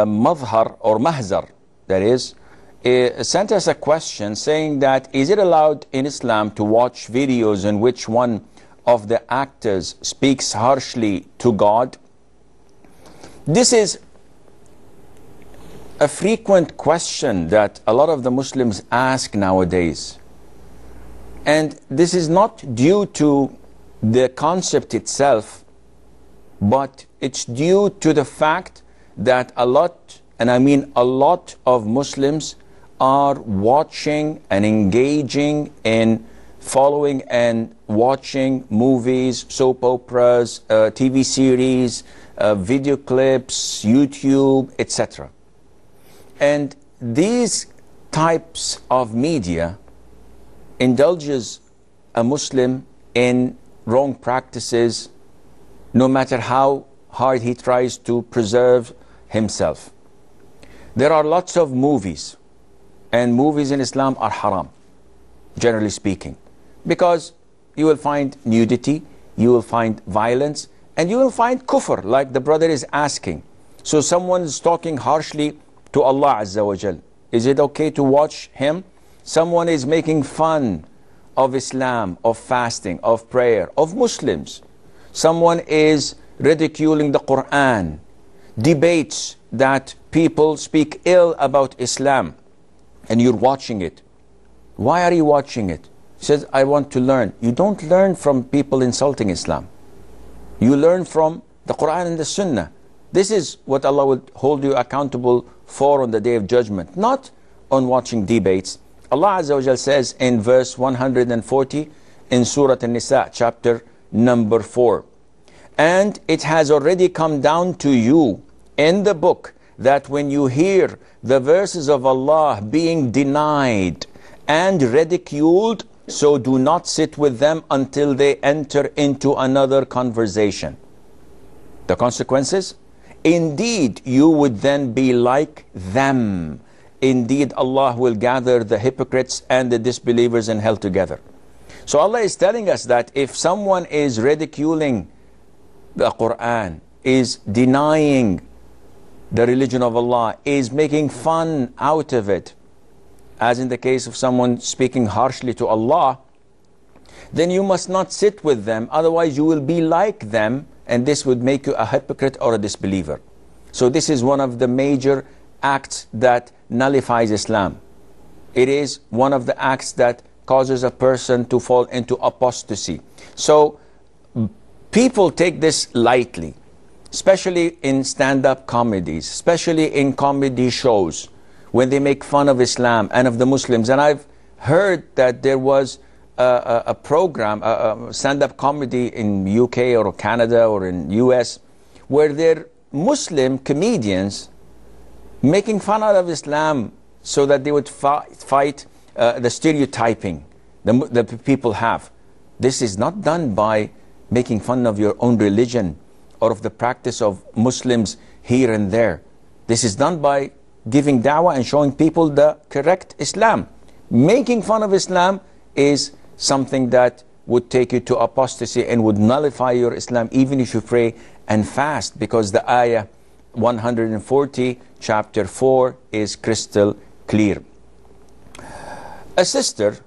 Madhar or Mahzar, that is, sent us a question saying that is it allowed in Islam to watch videos in which one of the actors speaks harshly to God? This is a frequent question that a lot of the Muslims ask nowadays. And this is not due to the concept itself, but it's due to the fact that a lot, and I mean a lot of Muslims are watching and engaging in following and watching movies, soap operas, TV series, video clips, YouTube, etc. And these types of media indulges a Muslim in wrong practices, no matter how hard he tries to preserve himself. There are lots of movies, and movies in Islam are haram, generally speaking, because you will find nudity, you will find violence, and you will find kufr, like the brother is asking. So someone is talking harshly to Allah Azza wa Jal. Is it okay to watch him? Someone is making fun of Islam, of fasting, of prayer, of Muslims. Someone is ridiculing the Quran, debates that people speak ill about Islam, and you're watching it. Why are you watching it? He says, I want to learn. You don't learn from people insulting Islam. You learn from the Quran and the Sunnah. This is what Allah will hold you accountable for on the Day of Judgment, not on watching debates. Allah Azza wa Jal says in verse 140 in Surah An-Nisa, chapter number 4, and it has already come down to you in the book that when you hear the verses of Allah being denied and ridiculed, so do not sit with them until they enter into another conversation. The consequences? Indeed, you would then be like them. Indeed, Allah will gather the hypocrites and the disbelievers in hell together. So Allah is telling us that if someone is ridiculing the Quran, is denying the religion of Allah, is making fun out of it, as in the case of someone speaking harshly to Allah, then you must not sit with them, otherwise you will be like them, and this would make you a hypocrite or a disbeliever. So this is one of the major acts that nullifies Islam. It is one of the acts that causes a person to fall into apostasy. So people take this lightly, especially in stand-up comedies, especially in comedy shows, when they make fun of Islam and of the Muslims. And I've heard that there was a program, a stand-up comedy in UK or Canada or in US, where they're Muslim comedians making fun out of Islam so that they would fight the stereotyping that people have. This is not done by making fun of your own religion or of the practice of Muslims here and there. This is done by giving da'wah and showing people the correct Islam. Making fun of Islam is something that would take you to apostasy and would nullify your Islam, even if you pray and fast, because the ayah 140, chapter 4 is crystal clear. A sister